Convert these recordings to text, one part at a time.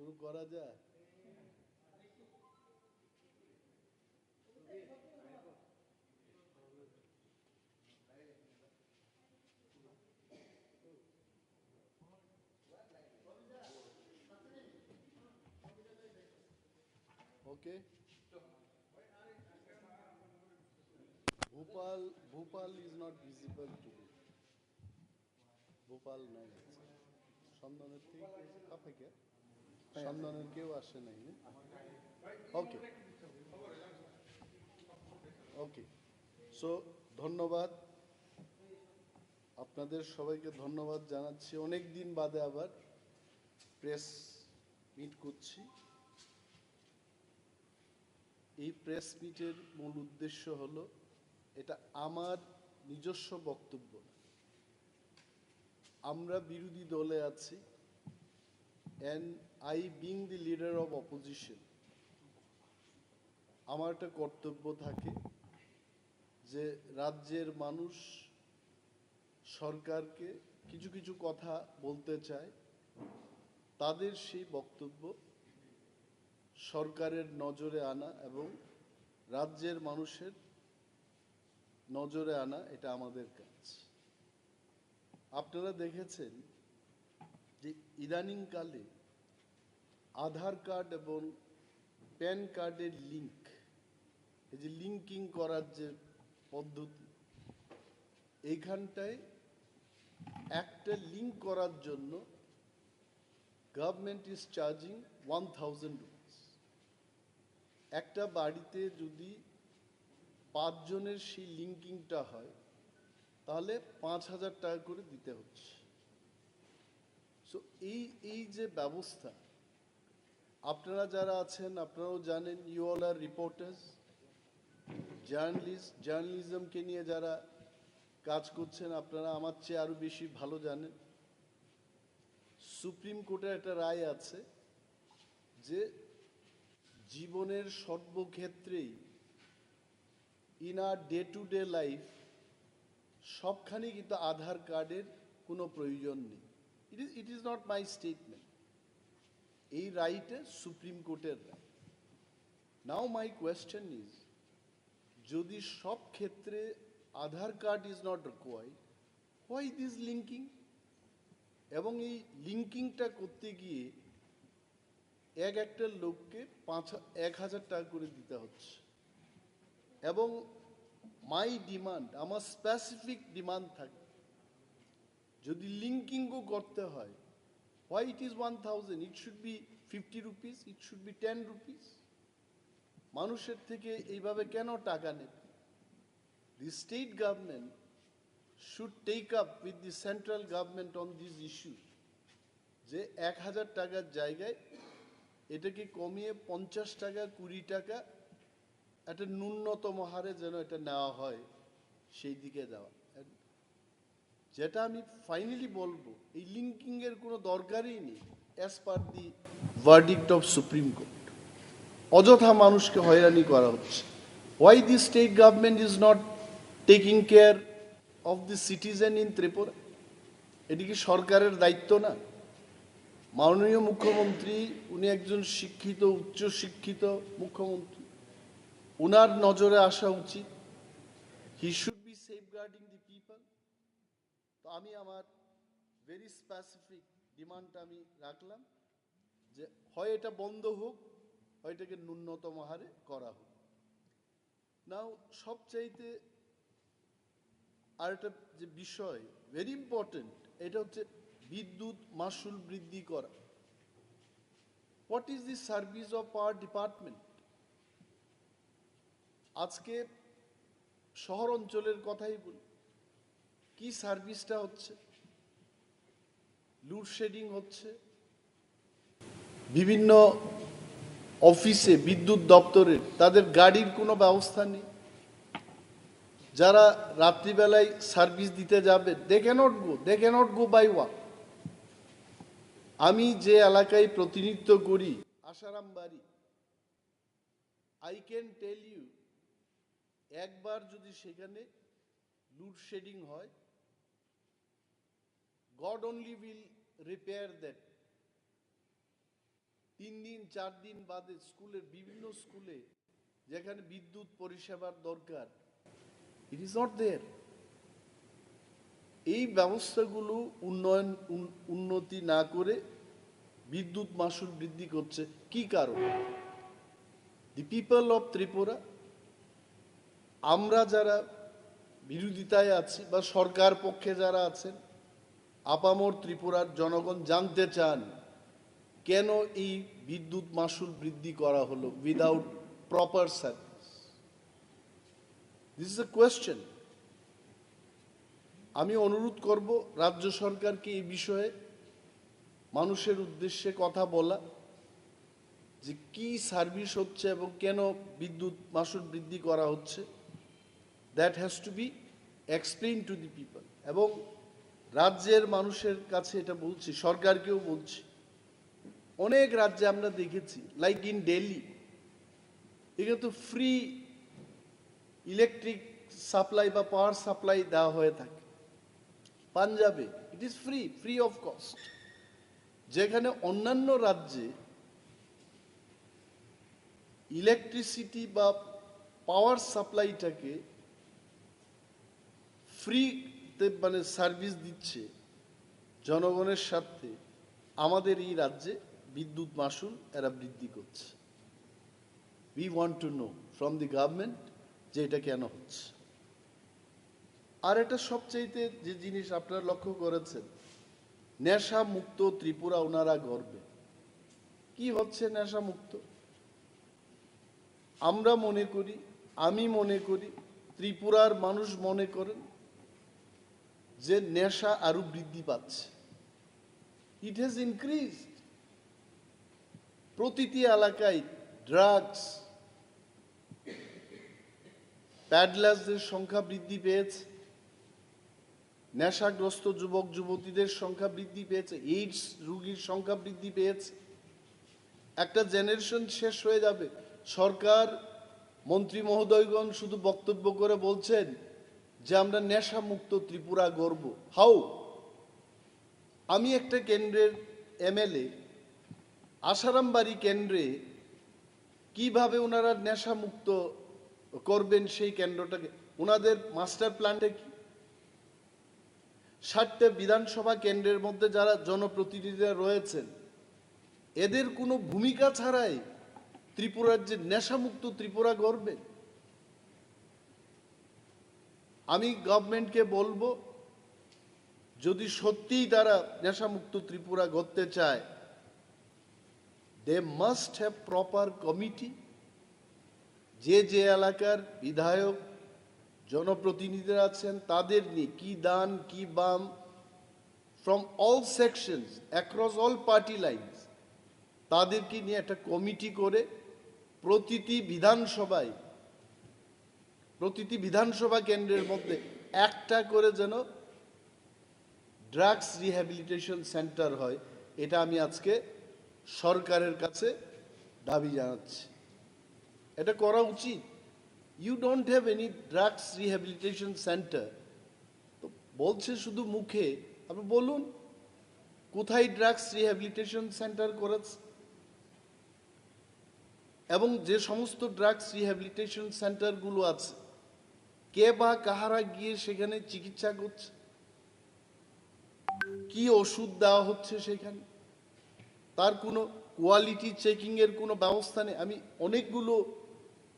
শুরু করা যায়। Okay. Bhopal is not visible today. Bhopal নাই আছে। সন্ধানের থেকে কাপে সন্ধানের কেউ আসে নাই। ওকে ওকে সো ধন্যবাদ আপনাদের সবাইকে ধন্যবাদ জানাচ্ছি। অনেক দিন বাদে আবার প্রেস মিট করছি। এই প্রেস মিটের মূল উদ্দেশ্য হলো, এটা আমার নিজস্ব বক্তব্য না। আমরা বিরোধী দলে আছি, and I being the leader of opposition, আমার একটা কর্তব্য থাকে যে রাজ্যের মানুষ সরকারকে কিছু কিছু কথা বলতে চায়, তাদের সেই বক্তব্য সরকারের নজরে আনা এবং রাজ্যের মানুষের নজরে আনা, এটা আমাদের কাজ। আপনারা দেখেছেন যে ইদানিংকালে আধার কার্ড এবং প্যান কার্ডের লিঙ্ক, এই যে লিঙ্কিং করার যে পদ্ধতি, এইখানটায় একটা লিঙ্ক করার জন্য গভর্নমেন্ট ইজ চার্জিং 1000 রুপিস। একটা বাড়িতে যদি 5 জনের সেই লিঙ্কিংটা হয়, তাহলে 5000 টাকা করে দিতে হচ্ছে। সো এই যে ব্যবস্থা, আপনারা যারা আছেন আপনারাও জানেন, ইউ অল আর রিপোর্টার্স, জার্নালিজমকে নিয়ে যারা কাজ করছেন, আপনারা আমার চেয়ে আরো বেশি ভালো জানেন। সুপ্রিম কোর্টের একটা রায় আছে যে জীবনের সর্বক্ষেত্রেই, in our day to day life, সবখানে কিন্তু আধার কার্ডের কোনো প্রয়োজন নেই। It is not my statement, এই রাইটে সুপ্রিম কোর্টের রায়। নাও মাই কোয়েশ্চেন ইজ, যদি সব ক্ষেত্রে Aadhaar card is not required, why this linking? এবং এই লিঙ্কিংটা করতে গিয়ে একটা লোককে 1000 টাকা করে দিতে হচ্ছে। এবং মাই ডিমান্ড, আমার স্পেসিফিক ডিমান্ড থাকে, যদি লিঙ্কিংও করতে হয়, why it is 1000? It should be 50 rupees, it should be 10 rupees. মানুষের থেকে এইভাবে কেন টাকা নেবে? The state government should take up with the central government on these issues, যে 1000 টাকার জায়গায় এটাকে কমিয়ে 50 টাকা 20 টাকা একটা ন্যূনতম হারে যেন এটা নেওয়া হয়, সেই দিকে যাওয়া। যেটা আমি ফাইনালি বলবো, এই লিঙ্কিং এর কোনো দরকারই নেই as per the verdict of supreme court. অযথা মানুষকে হয়রানি করা হচ্ছে। Why the state government is not taking care of the citizen in Tripura? এটি কি সরকারের দায়িত্ব না? মাননীয় মুখ্যমন্ত্রী, উনি একজন শিক্ষিত, উচ্চ শিক্ষিত মুখ্যমন্ত্রী, উনার নজরে আসা উচিত। He should be safeguarding the people. তো আমি আমার ভেরি স্পেসিফিক ডিমান্ডটা আমি রাখলাম যে হয় এটা বন্ধ হোক, হয় এটাকে ন্যূনতম হারে করা হোক। নাও সবচাইতে আর একটা যে বিষয় ভেরি ইম্পর্টেন্ট, এটা হচ্ছে বিদ্যুৎ মাশুল বৃদ্ধি করা। What is the service of power department? আজকে শহর অঞ্চলের কথাই বলি, কি সার্ভিসটা হচ্ছে? লোডশেডিং হচ্ছে, বিভিন্ন অফিসে বিদ্যুৎ দপ্তরের তাদের গাড়ির কোনো ব্যবস্থা নেই। যারা রাত্রিবেলায় সার্ভিস দিতে যাবে, they can't go by walk. আমি যে এলাকায় প্রতিনিধিত্ব করি, আসারাম বাড়ি, আই ক্যান টেল ইউ, একবার যদি সেখানে লোডশেডিং হয়, God only will repair that 3 দিন 4 দিন বাদে স্কুলের বিভিন্ন স্কুলে যেখানে বিদ্যুৎ পরিষেবার দরকার, ইট ইজ নট দেয়ার। এই ব্যবস্থাগুলো উন্নতি না করে বিদ্যুৎ মাশুল বৃদ্ধি করছে কি কারণ? দি পিপল অফ ত্রিপুরা, আমরা যারা বিরোধিতায় আছি বা সরকার পক্ষে যারা আছেন, আপামর ত্রিপুরার জনগণ জানতে চান কেন এই বিদ্যুৎ মাশুল বৃদ্ধি করা হলো without proper service. This is a question. আমি অনুরোধ করব রাজ্য সরকারকে এই বিষয়ে মানুষের উদ্দেশ্যে কথা বলা, যে কি সার্ভিস হচ্ছে এবং কেন বিদ্যুৎ মাশুল বৃদ্ধি করা হচ্ছে। That has to be explain to the people. এবং রাজ্যের মানুষের কাছে এটা বলছি, সরকারকেও বলছি, অনেক রাজ্যে আমরা দেখেছি, লাইক ইন দিল্লি, এখানে তো ফ্রি ইলেকট্রিক সাপ্লাই বা পাওয়ার সাপ্লাই দেওয়া হয়ে থাকে। পাঞ্জাবে it is free of cost. যেখানে অন্যান্য রাজ্যে ইলেকট্রিসিটি বা পাওয়ার সাপ্লাইটাকে ফ্রিতে মানে সার্ভিস দিচ্ছে জনগণের স্বার্থে, আমাদের এই রাজ্যে বিদ্যুৎ মাশুল এরা বৃদ্ধি করছে। We want to know from the government যে এটা কেন হচ্ছে। আর এটা সবচাইতে যে জিনিস আপনারা লক্ষ্য করেছেন, নেশা মুক্ত ত্রিপুরা ওনারা গর্বে। কি হচ্ছে নেশা মুক্ত? আমরা মনে করি, আমি মনে করি, ত্রিপুরার মানুষ মনে করেন যে নেশা আরো বৃদ্ধি পাচ্ছে। It has increased. প্রতিটি এলাকায় ড্রাগস, প্যাডলার্সদের সংখ্যা বৃদ্ধি পেয়েছে, নেশাগ্রস্ত যুবক যুবতীদের সংখ্যা বৃদ্ধি পেয়েছে, এইডস রোগীর সংখ্যা বৃদ্ধি পেয়েছে। একটা জেনারেশন শেষ হয়ে যাবে। সরকার মন্ত্রী মহোদয়গণ শুধু বক্তব্য করে বলছেন যে আমরা নেশা মুক্ত ত্রিপুরা গড়ব। হাউ? আমি একটা কেন্দ্রের এমএলএ, আসারামবাড়ি কেন্দ্রে কিভাবে ওনারা নেশা মুক্ত করবেন সেই কেন্দ্রটাকে? ওনাদের মাস্টার প্ল্যানটা কি? 60টা বিধানসভা কেন্দ্রের মধ্যে যারা জনপ্রতিনিধিরা রয়েছেন, এদের কোনো ভূমিকা ছাড়াই ত্রিপুরার যে নেশামুক্ত ত্রিপুরা গড়বে। আমি গভর্নমেন্টকে বলবো, যদি সত্যিই তারা নেশামুক্ত ত্রিপুরা গড়তে চায়, they must have proper committee. যে যে এলাকার বিধায়ক জনপ্রতিনিধিরা আছেন তাদের নিয়ে, কি দান কি বাম, from all sections across all party lines, তাদেরকে নিয়ে একটা কমিটি করে প্রতিটি বিধানসভা কেন্দ্রের মধ্যে একটা করে যেন ড্রাগস রিহ্যাবিলিটেশন সেন্টার হয়। এটা আমি আজকে সরকারের কাছে দাবি জানাচ্ছি। এটা করা উচিত। You don't have any drugs rehabilitation centre, তো বলছে শুধু মুখে। আপনি বলুন কোথায় ড্রাগস রিহ্যাবিলিটেশন সেন্টার করেছে, এবং যে সমস্ত ড্রাগস রিহ্যাবিলিটেশন সেন্টারগুলো আছে, কে বা কাহারা গিয়ে সেখানে চিকিৎসা করছে, কি ওষুধ দেওয়া হচ্ছে সেখানে, তার কোনো কোয়ালিটি চেকিং এর কোনো ব্যবস্থা নেই। আমি অনেকগুলো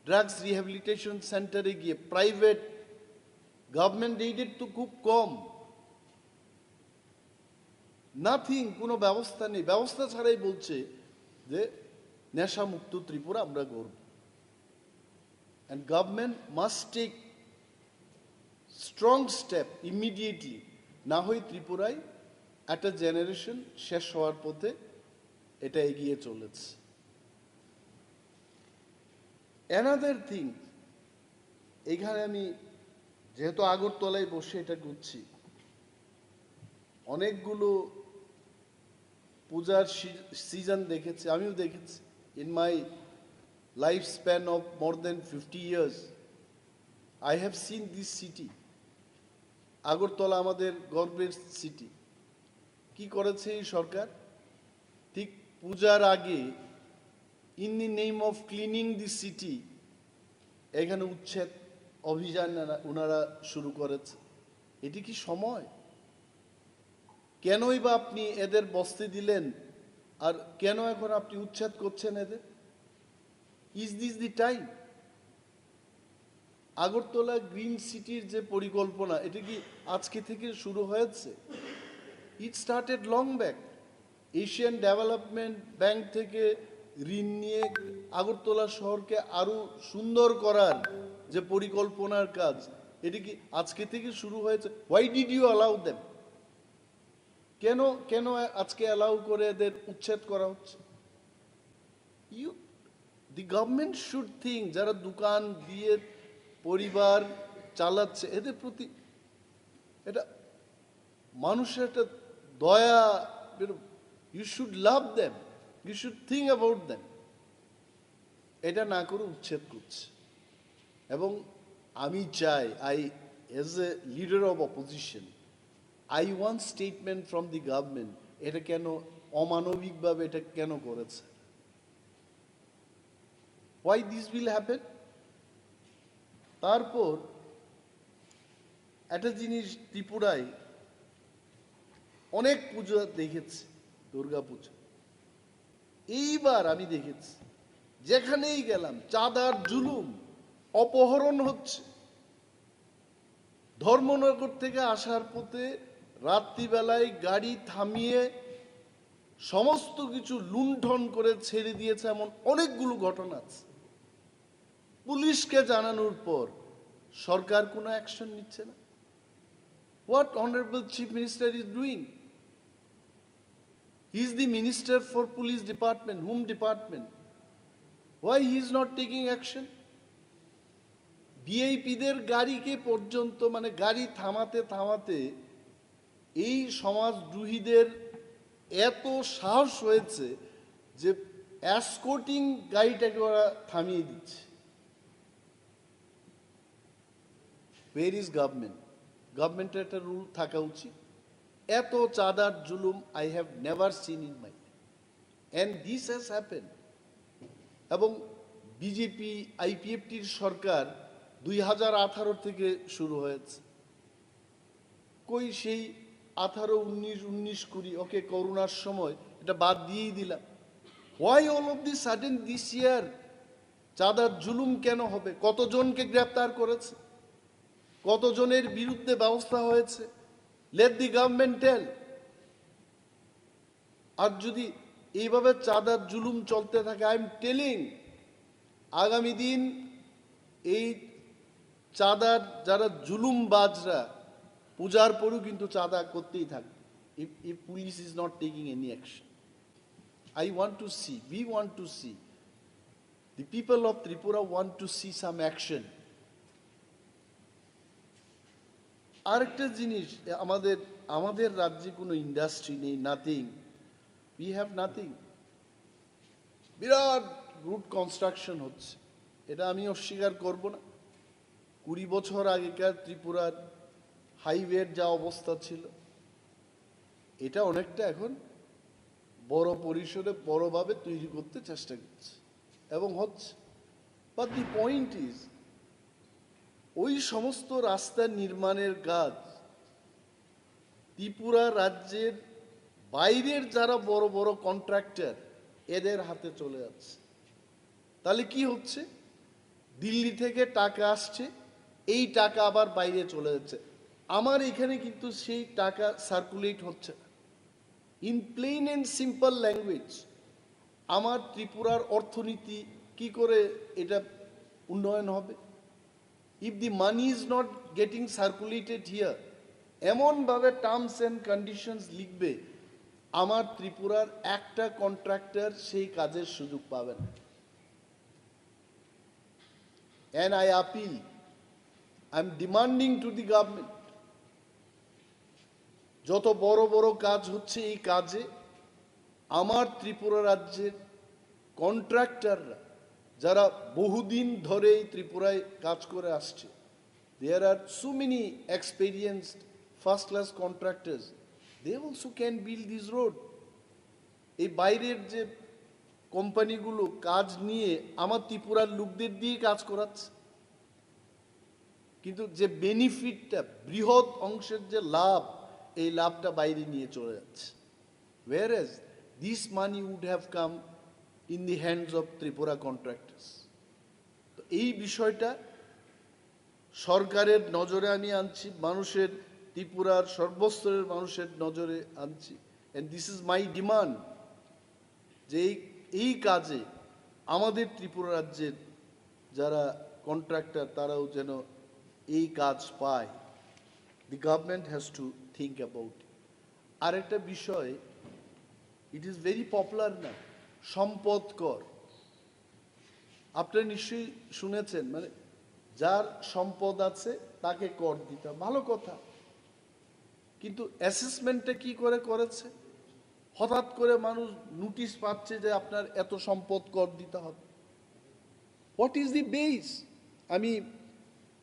ড্রাগস রিহ্যাবিলিটেশন সেন্টারে গিয়ে, প্রাইভেট, গভর্নমেন্ট এইডেড তো খুব কম, নাথিং, কোনো ব্যবস্থা নেই। ব্যবস্থা ছাড়াই বলছে যে নেশামুক্ত ত্রিপুরা আমরা গড়ব। And government must take strong step immediately, না হয় ত্রিপুরায় একটা জেনারেশন শেষ হওয়ার পথে এটা এগিয়ে চলেছে। অ্যানাদার থিং, এখানে আমি যেহেতু আগরতলায় বসে এটা করছি, অনেকগুলো পূজার সিজন দেখেছি, আমিও দেখেছি। In my life span of more than 50 years, I have seen this city. Agartala আমাদের গর্বের সিটি। কি করেছে এই সরকার? ঠিক পূজার আগে in the name of cleaning the city এখানে উচ্ছেদ অভিযান ওনারা শুরু করেছে। এটি কি সময়? কেনই বা আপনি এদের বসতে দিলেন, আর কেন এখন আপনি উচ্ছেদ করছেন এদের? Is this the time? Agartala green সিটির যে পরিকল্পনা, এটা কি আজকে থেকে শুরু হয়েছে? It started long back. Asian development bank থেকে ঋণ নিয়ে আগরতলা শহরকে আরো সুন্দর করার যে পরিকল্পনার কাজ, এটি কি আজকে থেকে শুরু হয়েছে? Why did you allow them? কেন কেন আজকে অ্যালাউ করে এদের উচ্ছেদ করা হচ্ছে? দি গভর্নমেন্ট শুড থিঙ্ক, যারা দোকান দিয়ে পরিবার চালাচ্ছে, এদের প্রতি এটা মানুষের একটা দয়া, you should love them, you should think about them. এটা না করে উচ্ছেদ করছে। এবং আমি চাই, as a leader of opposition, I want statement from the government, এটা কেন অমানবিকভাবে এটা কেন করেছে? Why this will happen? তারপর একটা জিনিস, ত্রিপুরায় অনেক পুজো দেখেছি, দুর্গা পুজো। এইবার আমি দেখেছি যেখানেই গেলাম চাঁদার জুলুম, অপহরণ হচ্ছে। ধর্মনগর থেকে আসার পথে রাত্রিবেলায় গাড়ি থামিয়ে সমস্ত কিছু লুণ্ঠন করে ছেড়ে দিয়েছে, এমন অনেকগুলো ঘটনা আছে। পুলিশকে জানানোর পর সরকার কোনো অ্যাকশন নিচ্ছে না। What honourable chief minister is doing? He is the minister for police department. Hmm department? Why he is not taking action? ভিআইপিদের গাড়িকে পর্যন্ত, মানে গাড়ি থামাতে থামাতে এই সমাজদ্রোহীদের এত সাহস হয়েছে যে এসকর্টিং গাড়িটাকে ওরা থামিয়ে দিচ্ছে। ওয়ের ইজ গভর্নমেন্ট? গভর্নমেন্টের একটা রুল থাকা উচিত। এত চাঁদার জুলুম I have never seen in my life, and this has happen. এবং বিজেপি আইপিএফটির সরকার 2018 থেকে শুরু হয়েছে। কই সেই 18, 19, 19-20, ওকে করোনার সময় এটা বাদ দিয়েই দিলাম। Why all of the sudden this ইয়ার চাঁদার জুলুম কেন হবে? কতজনকে গ্রেপ্তার করেছে? কতজনের বিরুদ্ধে ব্যবস্থা হয়েছে? লেট দি গভর্নমেন্ট টেল। আর যদি এইভাবে চাঁদার জুলুম চলতে থাকে, আই এম টেলিং, আগামী দিন এই চাঁদার যারা জুলুমবাজরা পূজার পরও কিন্তু চাঁদা করতেই থাকবে, if police is not taking any action. I want to see, we want to see, the people of Tripura want to see some action. আরেকটা জিনিস, আমাদের রাজ্যে কোনো ইন্ডাস্ট্রি নেই, নাথিং, we have nothing. বিরাট রুট কনস্ট্রাকশন হচ্ছে, এটা আমি অস্বীকার করব না। 20 বছর আগেকার ত্রিপুরার হাইওয়ের যা অবস্থা ছিল, এটা অনেকটা এখন বড় পরিসরে বড়ভাবে তৈরি করতে চেষ্টা করছে এবং হচ্ছে। বাট দি পয়েন্ট ইজ, ওই সমস্ত রাস্তা নির্মাণের কাজ ত্রিপুরা রাজ্যের বাইরের যারা বড় বড় কন্ট্রাক্টর, এদের হাতে চলে যাচ্ছে। তাহলে কি হচ্ছে? দিল্লি থেকে টাকা আসছে, এই টাকা আবার বাইরে চলে যাচ্ছে। আমার এখানে কিন্তু সেই টাকা সার্কুলেট হচ্ছে না। In plain and simple language, আমার ত্রিপুরার অর্থনীতি কি করে এটা উন্নয়ন হবে? If the money is not getting circulated here, এমনভাবে টার্মস অ্যান্ড কন্ডিশনস লিখবে, আমার ত্রিপুরার একটা কন্ট্রাক্টর সেই কাজের সুযোগ পাবে না। And I appeal, I'm demanding to the government, যত বড় বড় কাজ হচ্ছে এই কাজে আমার ত্রিপুরা রাজ্যের কন্ট্রাক্টররা, যারা বহুদিন ধরে এই ত্রিপুরায় কাজ করে আসছে, there are so many experienced first class contractors, they also can build this road. এই বাইরের যে কোম্পানিগুলো কাজ নিয়ে আমার ত্রিপুরার লোকদের দিয়ে কাজ করাচ্ছে, কিন্তু যে বেনিফিটটা, বৃহৎ অংশের যে লাভ, এই লাভটা বাইরে নিয়ে চলে যাচ্ছে। whereas this money would have come in the hands of Tripura contractors. তো এই বিষয়টা সরকারের নজরে আমি আনছি, মানুষের, ত্রিপুরার সর্বস্তরের মানুষের নজরে আনছি, and this is my demand যে এই কাজে আমাদের ত্রিপুরা রাজ্যের যারা কন্ট্রাক্টর তারাও যেন এই কাজ পায়। The government has to think about. আর একটা বিষয়, ইট ইজ ভেরি পপুলার না, সম্পদ কর। আপনারা নিশ্চয়ই শুনেছেন, মানে যার সম্পদ আছে তাকে কর দিতে হবে, ভালো কথা, কিন্তু অ্যাসেসমেন্টটা কি করে করেছে? হঠাৎ করে মানুষ নোটিশ পাচ্ছে যে আপনার এত সম্পদ কর দিতে হবে। What is the base? আমি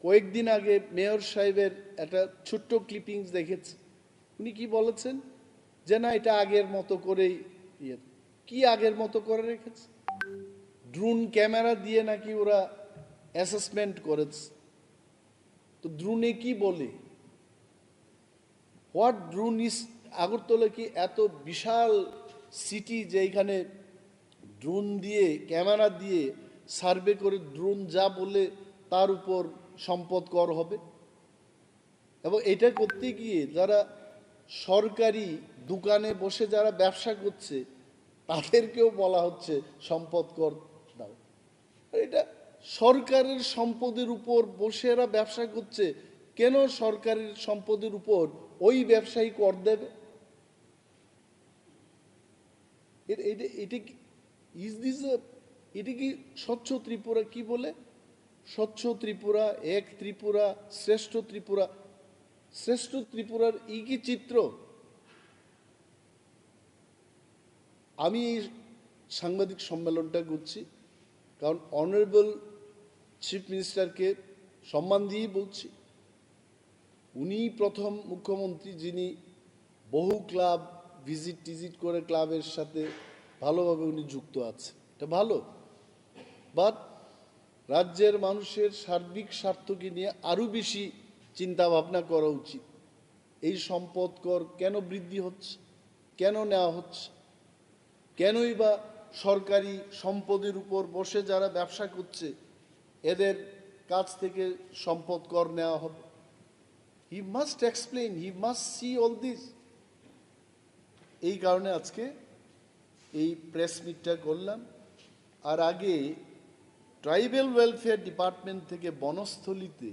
কয়েকদিন আগে মেয়র সাহেবের একটা ছোট্ট ক্লিপিংস দেখেছি। উনি কি বলেছেন যে না, এটা আগের মতো করেই কি আগের মতো করে রেখেছে? ড্রোন ক্যামেরা দিয়ে নাকি ওরা অ্যাসেসমেন্ট করেছে। তো ড্রোনে কি বলে? What drone is? আগরতলা কি এত বিশাল সিটি যে এখানে ড্রোন দিয়ে, ক্যামেরা দিয়ে সার্ভে করে ড্রোন যা বলে তার উপর সম্পদ কর হবে? এবং এটা করতে গিয়ে যারা সরকারি দোকানে বসে যারা ব্যবসা করছে তাদেরকেও বলা হচ্ছে সম্পদ কর দাও। এটা সরকারের সম্পদের উপর বসে এরা ব্যবসা করছে, কেন সরকারের সম্পদের উপর ওই ব্যবসায়ী কর দেবে? এটা কি স্বচ্ছ ত্রিপুরা? কি বলে স্বচ্ছ ত্রিপুরা, এক ত্রিপুরা, শ্রেষ্ঠ ত্রিপুরা? শ্রেষ্ঠ ত্রিপুরার এই কি চিত্র? আমি এই সাংবাদিক সম্মেলনটা করছি কারণ অনারেবল চিফ মিনিস্টারকে সম্মান দিয়েই বলছি। উনি প্রথম মুখ্যমন্ত্রী যিনি বহু ক্লাব ভিজিট করে ক্লাবের সাথে ভালোভাবে উনি যুক্ত আছে, এটা ভালো। বাট রাজ্যের মানুষের সার্বিক স্বার্থকে নিয়ে আরও বেশি চিন্তা ভাবনা করা উচিত। এই সম্পদ কর কেন বৃদ্ধি হচ্ছে, কেন নেওয়া হচ্ছে, কেনই বা সরকারি সম্পদের উপর বসে যারা ব্যবসা করছে এদের কাছ থেকে সম্পদ কর নেওয়া হবে? He must explain, he must see all this. এই কারণে আজকে এই প্রেস মিটটা করলাম। আর আগে ট্রাইবাল ওয়েলফেয়ার ডিপার্টমেন্ট থেকে বনস্থলীতে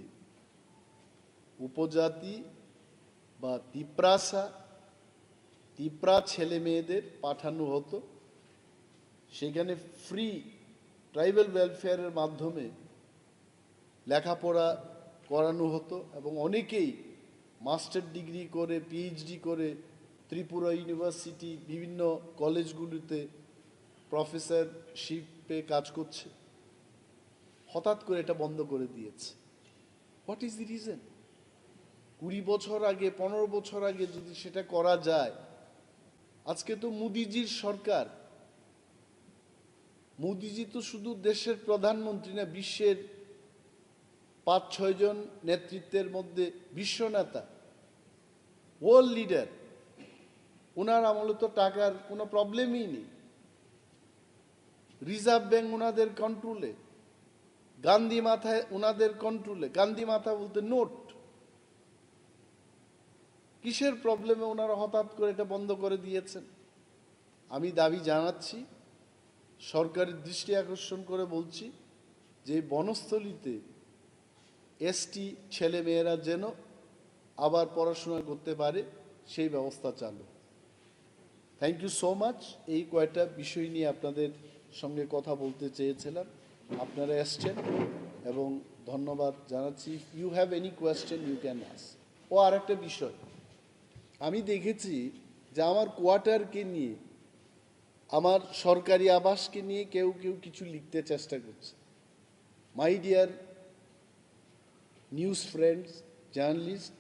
উপজাতি বা তিপ্রা ছেলে মেয়েদের পাঠানো হতো, সেখানে ফ্রি ট্রাইবাল ওয়েলফেয়ারের মাধ্যমে লেখাপড়া করানো হতো এবং অনেকেই মাস্টার ডিগ্রি করে, পিএইচডি করে ত্রিপুরা ইউনিভার্সিটি বিভিন্ন কলেজগুলিতে প্রফেসরশিপে কাজ করছে। হঠাৎ করে এটা বন্ধ করে দিয়েছে। What is the reason? 20 বছর আগে, 15 বছর আগে যদি সেটা করা যায়, আজকে তো মোদিজির সরকার। মোদিজি তো শুধু দেশের প্রধানমন্ত্রী না, বিশ্বের 5-6 জন নেতৃত্বের মধ্যে বিশ্ব নেতা, ওয়ার্ল্ড লিডার। ওনার আমলে তো টাকার কোনো প্রবলেমই নেই। রিজার্ভ ব্যাংক ওনাদের কন্ট্রোলে, গান্ধী মাথায় ওনাদের কন্ট্রোলে। গান্ধী মাথা বলতে নোট। কিসের প্রবলেমে ওনারা হঠাৎ করে এটা বন্ধ করে দিয়েছেন? আমি দাবি জানাচ্ছি, সরকারের দৃষ্টি আকর্ষণ করে বলছি যে বনস্থলীতে এসটি ছেলে মেয়েরা যেন আবার পড়াশোনা করতে পারে সেই ব্যবস্থা চালু। Thank you so much. এই কয়েকটা বিষয় নিয়ে আপনাদের সঙ্গে কথা বলতে চেয়েছিলাম, আপনারা এসছেন এবং ধন্যবাদ জানাচ্ছি। You have any question you can ask. ও আর একটা বিষয়, আমি দেখেছি যে আমার কোয়ার্টারকে নিয়ে, আমার সরকারি আবাসকে নিয়ে কেউ কিছু লিখতে চেষ্টা করছে। My dear news friends, journalist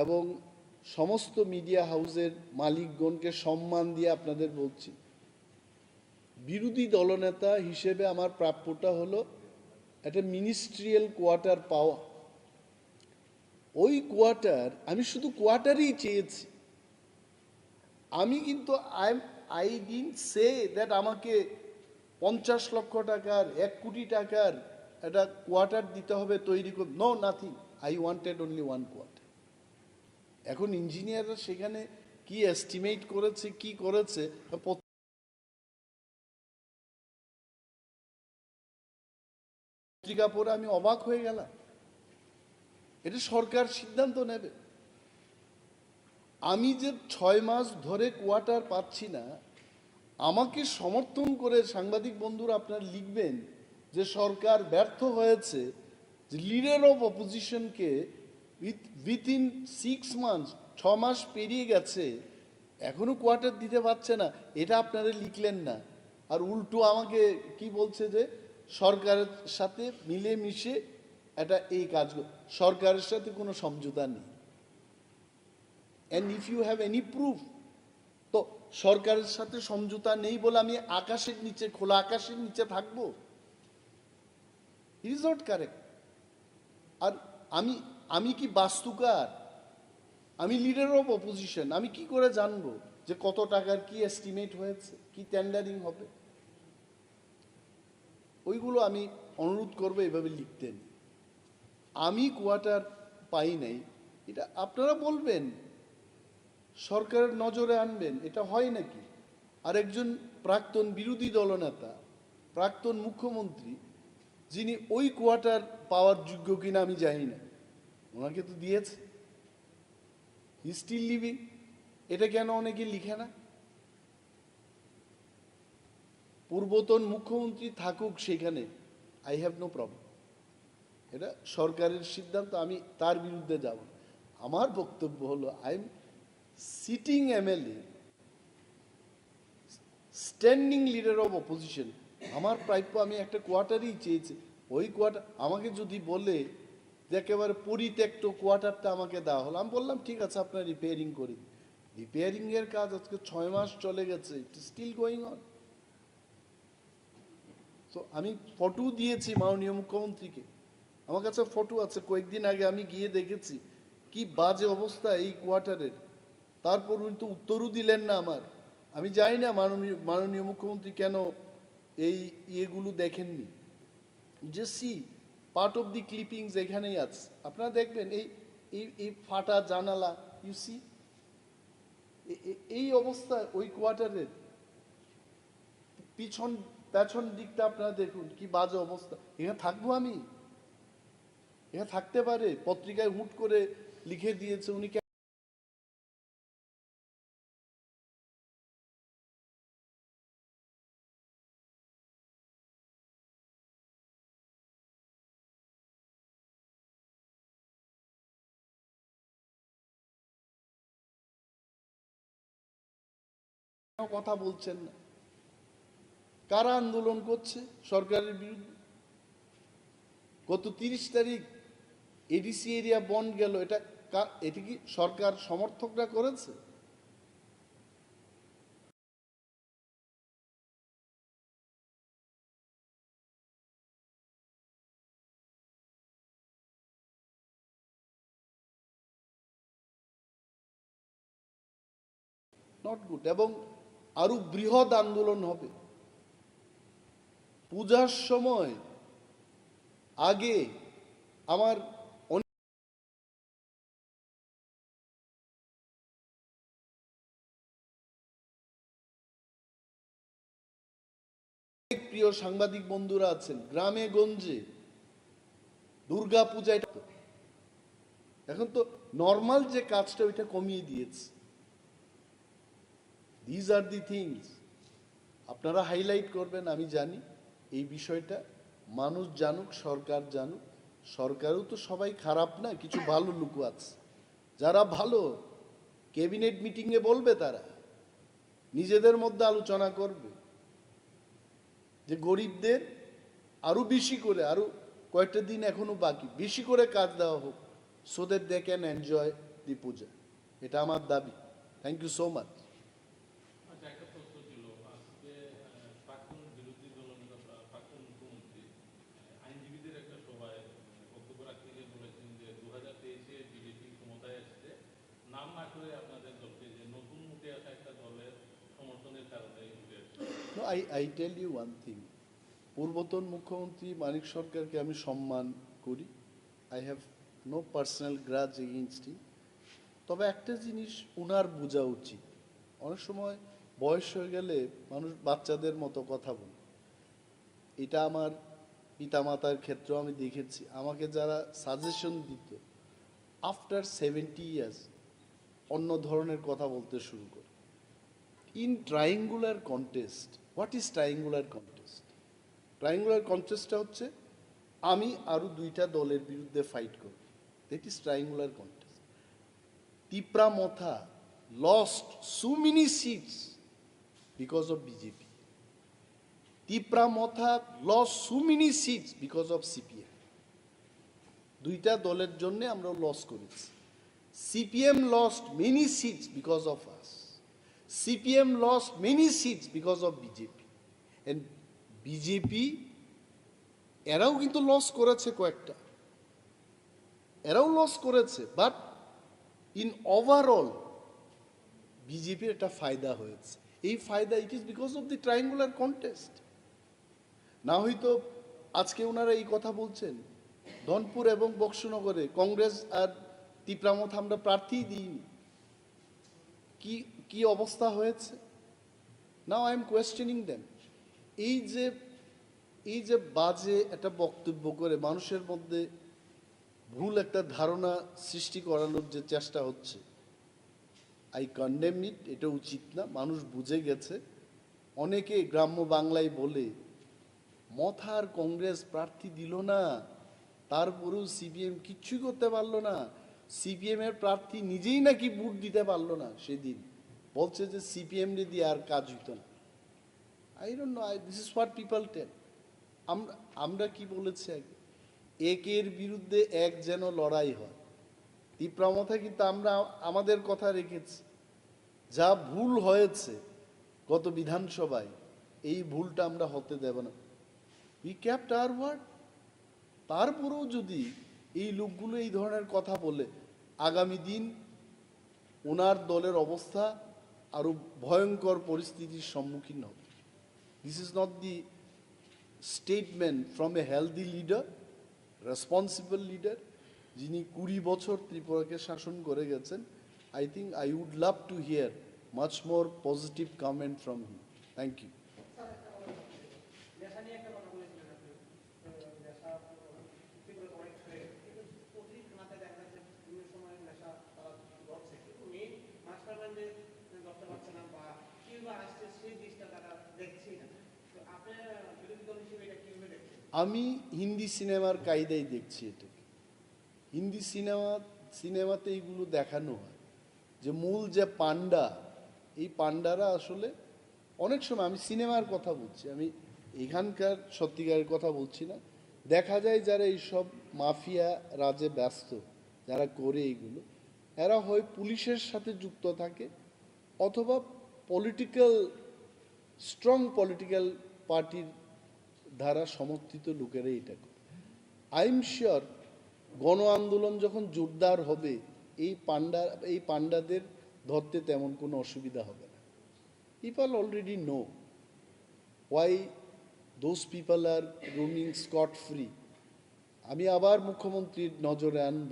এবং সমস্ত মিডিয়া হাউসের মালিকগণকে সম্মান দিয়ে আপনাদের বলছি, বিরোধী দলনেতা হিসেবে আমার প্রাপ্যটা হলো একটা মিনিস্ট্রিয়াল কোয়ার্টার পাওয়া। ওই কোয়ার্টার আমি শুধু কোয়ার্টারই চেয়েছি। আমি কিন্তু আই ডিডন্ট সে দ্যাট আমাকে 50 লক্ষ টাকার 1 কোটি টাকার একটা কোয়ার্টার দিতে হবে তৈরি করে। No, nothing. I wanted only one quarter. এখন ইঞ্জিনিয়াররা সেখানে কি এস্টিমেট করেছে, কি করেছে, পত্রিকা পড়ে আমি অবাক হয়ে গেলাম। এটা সরকার সিদ্ধান্ত নেবে। আমি যে 6 মাস ধরে কোয়ার্টার পাচ্ছি না, আমাকে সমর্থন করে সাংবাদিক বন্ধুরা আপনারা লিখবেন যে সরকার ব্যর্থ হয়েছে, যে লিডার অফ অপোজিশনকে উইথিন 6 মান্থস, 6 মাস পেরিয়ে গেছে, এখনো কোয়ার্টার দিতে পারছে না। এটা আপনারা লিখলেন না, আর উল্টো আমাকে কি বলছে যে সরকারের সাথে মিলেমিশে এটা এই কাজগুলো, সরকারের সাথে কোনো সমঝোতা নেই। And if you have any proof, তো সরকারের সাথে সমঝোতা নেই বলে আমি আকাশের নিচে, খোলা আকাশের নিচে থাকবো? It is not correct. আর আমি কি বাস্তুকার? আমি লিডার অফ অপোজিশন, আমি কি করে জানবো যে কত টাকার কি এস্টিমেট হয়েছে, কি টেন্ডারিং হবে? ওইগুলো আমি অনুরোধ করবো এভাবে লিখতেন। আমি কোয়ার্টার পাই নাই, এটা আপনারা বলবেন, সরকারের নজরে আনবেন। এটা হয় নাকি? আর একজন প্রাক্তন বিরোধী দলনেতা, প্রাক্তন মুখ্যমন্ত্রী, যিনি ওই কোয়ার্টার পাওয়ার যোগ্য কিনা আমি জানি না, ওনাকে তো দিয়েছে, হি স্টিল লিভিং। এটা কেন অনেকে লিখে না? পূর্বতন মুখ্যমন্ত্রী থাকুক সেখানে, আই হ্যাভ নো প্রবলেম। এটা সরকারের সিদ্ধান্ত, আমি তার বিরুদ্ধে যাব না। আমার বক্তব্য হলো, I am sitting MLA, standing leader of opposition. আমার প্রাপ্য, আমি একটা কোয়ার্টারই চেয়েছি। ওই কোয়ার্টার আমাকে যদি বলে যে একেবারে পরিত্যক্ত কোয়ার্টারটা আমাকে দেওয়া হলো, আমি বললাম ঠিক আছে, আপনার রিপেয়ারিং করে দিন। রিপেয়ারিংয়ের কাজ আজকে 6 মাস চলে গেছে, it is still going on. তো আমি ফটো দিয়েছি মাননীয় মুখ্যমন্ত্রীকে, আমার কাছে ফটো আছে, কয়েকদিন আগে আমি গিয়ে দেখেছি কি বাজে অবস্থা এই কোয়ার্টারের। তারপর উনি তো উত্তরও দিলেন না আমার। আমি জানি না মাননীয় মুখ্যমন্ত্রী কেন এই ইয়েগুলো দেখেননি। যে see part of the clippings এখানেই আছে, আপনারা দেখবেন এই এই ফাটা জানালা, ইউ সি এই অবস্থা ওই কোয়ার্টারের। পেছন দিকটা আপনারা দেখুন কি বাজে অবস্থা। এখানে থাকবো আমি? এখানে থাকতে পারে? পত্রিকায় হুট করে লিখে দিয়েছে উনি কথা বলছেন না। কারা আন্দোলন করছে সরকারের বিরুদ্ধে? গত 30 তারিখ এডিসি এরিয়া বন্ধ গেল, এটা কি সরকার সমর্থকরা করেছে? Not good. এবং আরো বৃহৎ আন্দোলন হবে পূজার সময়। আগে আমার অনেক প্রিয় সাংবাদিক বন্ধুরা আছেন, গ্রামে গঞ্জে দুর্গা পূজায় এখন তো নর্মাল যে কাজটা ওইটা কমিয়ে দিয়েছে। দিজ আর দি থিংস আপনারা হাইলাইট করবেন। আমি জানি এই বিষয়টা মানুষ জানুক, সরকার জানুক। সরকারও তো সবাই খারাপ না, কিছু ভালো লোক আছে। যারা ভালো ক্যাবিনেট মিটিংয়ে বলবে, তারা নিজেদের মধ্যে আলোচনা করবে যে গরিবদের আরো বেশি করে, আরো কয়েকটা দিন এখনো বাকি, বেশি করে কাজ দেওয়া হোক, so that they can enjoy the puja. এটা আমার দাবি। Thank you so much. আচ্ছা, একটা প্রশ্ন ছিল, আজকে প্রাক্তন No, I tell you one thing. পূর্বতন মুখ্যমন্ত্রী মানিক সরকারকে আমি সম্মান করি। I have no personal grudge against him. তবে একটা জিনিস উনার বোঝা উচিত, অনেক সময় বয়স হয়ে গেলে মানুষ বাচ্চাদের মতো কথা বলে। এটা আমার পিতামাতার ক্ষেত্রেও আমি দেখেছি, আমাকে যারা সাজেশন দিত আফটার 70 ইয়ার্স অন্য ধরনের কথা বলতে শুরু করে। In triangular contest, what is triangular contest? Triangular কন্টেস্টটা হচ্ছে আমি আরও দুইটা দলের বিরুদ্ধে ফাইট করি, that is triangular contest. Tripura Motha lost so many seats because of BJP. Tripura Motha lost so many seats because of CPM. দুইটা দলের জন্য আমরা লস করেছি। CPM lost many seats because of us. CPM lost many seats because of BJP. And BJP এরাও কিন্তু loss করেছে কয়েকটা, এরাও লস করেছে, বাট ইন ওভারঅল বিজেপির একটা ফায়দা হয়েছে। এই ফায়দা it is because of the triangular contest. না হয়তো আজকে ওনারা এই কথা বলছেন ধনপুর এবং বক্সনগরে কংগ্রেস আর ত্রিপুরা মথা আমরা প্রার্থী দিইনি, কি কি অবস্থা হয়েছে। Now I am questioning them. এই যে বাজে একটা বক্তব্য করে মানুষের মধ্যে ভুল একটা ধারণা সৃষ্টি করানোর যে চেষ্টা হচ্ছে, আই কন্ডেম ইট। এটা উচিত না, মানুষ বুঝে গেছে। অনেকে গ্রাম্য বাংলায় বলে মথার কংগ্রেস প্রার্থী দিল না, তারপরেও সিপিএম কিচ্ছুই করতে পারলো না, সিপিএম এর প্রার্থী নিজেই নাকি ভোট দিতে পারলো না। সেদিন বলছে যে সিপিএম দিয়ে আর কাজ হইত না। I don't know, this is what people tell. আমরা কি বলেছি আগে, একের বিরুদ্ধে এক যেন লড়াই হয়। ত্রিপুরা মথা কিন্তু আমরা আমাদের কথা রেখেছি। যা ভুল হয়েছে গত বিধানসভায়, এই ভুলটা আমরা হতে দেব না। We kept our word. তারপরেও যদি এই লোকগুলো এই ধরনের কথা বলে, আগামী দিন ওনার দলের অবস্থা আরো ভয়ঙ্কর পরিস্থিতির সম্মুখীন হবে। This is not the statement from a healthy leader, responsible leader, যিনি 20 বছর ত্রিপুরাকে শাসন করে গেছেন। I think I would love to hear much more positive comment from him. Thank you. আমি হিন্দি সিনেমার কায়দায় দেখছি এটাকে। হিন্দি সিনেমাতে এইগুলো দেখানো হয় যে মূল যে পান্ডা, এই পান্ডারা আসলে অনেক সময়, আমি সিনেমার কথা বলছি, আমি এখানকার সত্যিকারের কথা বলছি না। দেখা যায় যারা এইসব মাফিয়া রাজে ব্যস্ত, যারা করে এইগুলো, এরা হয় পুলিশের সাথে যুক্ত থাকে অথবা স্ট্রং পলিটিক্যাল পার্টির দ্বারা সমর্থিত লোকেরা এটা করে। আই এম শিওর গণ আন্দোলন যখন জোরদার হবে, এই পান্ডাদের ধরতে তেমন কোনো অসুবিধা হবে না। People already know why those people are roaming scot free. আমি আবার মুখ্যমন্ত্রীর নজরে আনব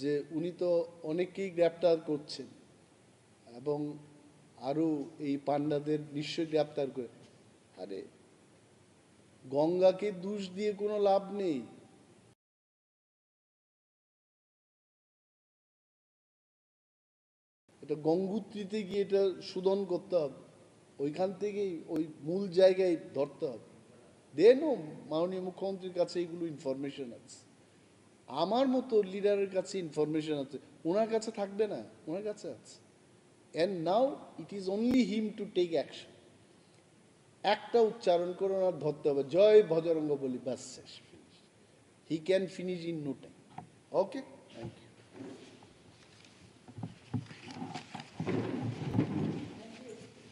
যে উনি তো অনেককেই গ্রেপ্তার করছেন এবং আরও এই পান্ডাদের নিশ্চয়ই গ্রেপ্তার করে। আরে গঙ্গাকে দোষ দিয়ে কোনো লাভ নেই। এটা গঙ্গোত্রীতে গিয়ে এটা শোধন করতে হবে, ওইখান থেকেই ওই মূল জায়গায় ধরতে হবে। দেনও মাননীয় মুখ্যমন্ত্রীর কাছে এইগুলো ইনফরমেশন আছে, আমার মতো লিডারের কাছে ইনফরমেশন আছে, ওনার কাছে থাকবে না? ওনার কাছে আছে। And now it is only him to take action. একটা উচ্চারণ করে ওনার ধরতে হবে, জয় বজরঙ্গ বলি, ব্যাস শেষ। He can finish in no time. Okay.